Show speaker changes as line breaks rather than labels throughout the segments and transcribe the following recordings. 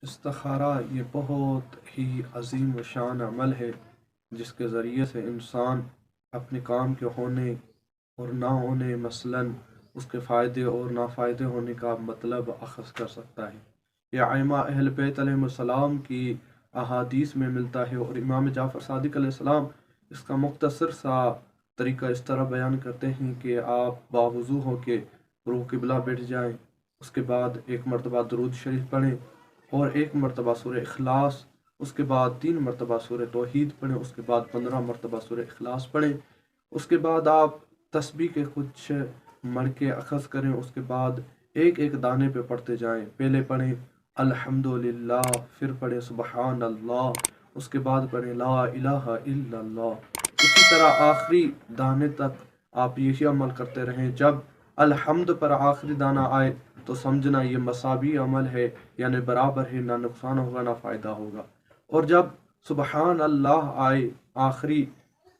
استخارہ یہ بہت ہی عظیم و شان عمل ہے جس کے ذریعے سے انسان اپنے کام کے ہونے اور نہ ہونے، مثلاً اس کے فائدے اور نافائدے ہونے کا مطلب اخذ کر سکتا ہے۔ یہ ائمہ اہل بیت علیہم السلام کی احادیث میں ملتا ہے، اور امام جعفر صادق علیہ السلام اس کا مختصر سا طریقہ اس طرح بیان کرتے ہیں کہ آپ باوضو ہو کے روح قبلہ بیٹھ جائیں، اس کے بعد ایک مرتبہ درود شریف پڑھیں اور ایک مرتبہ سورہ اخلاص، اس کے بعد 3 مرتبہ سورہ توحید پڑھیں، اس کے بعد 15 مرتبہ سورہ اخلاص پڑھیں، اس کے بعد آپ تسبیح کے کچھ مڑکے اخذ کریں، اس کے بعد ایک ایک دانے پہ پڑھتے جائیں۔ پہلے پڑھیں الحمدللہ، پھر پڑھیں سبحان اللہ، اس کے بعد پڑھیں لا الہ الا اللہ۔ اسی طرح آخری دانے تک آپ یہی عمل کرتے رہیں۔ جب الحمد پر آخری دانہ آئے تو سمجھنا یہ مساوی عمل ہے، یعنی برابر ہے، نہ نقصان ہوگا نہ فائدہ ہوگا۔ اور جب سبحان اللہ آئے آخری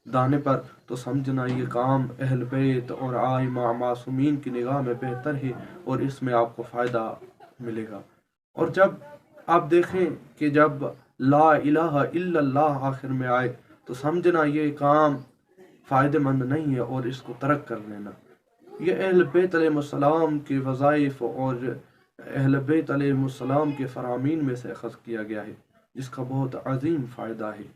دانے پر تو سمجھنا یہ کام اہل بیت اور ائمہ معصومین کی نگاہ میں بہتر ہے اور اس میں آپ کو فائدہ ملے گا۔ اور جب آپ دیکھیں کہ جب لا الہ الا اللہ آخر میں آئے تو سمجھنا یہ کام فائدہ مند نہیں ہے اور اس کو ترک کر لینا۔ یہ اہل بیت علیہ السلام کے وظائف اور اہل بیت علیہ السلام کے فرامین میں سے اخذ کیا گیا ہے، جس کا بہت عظیم فائدہ ہے۔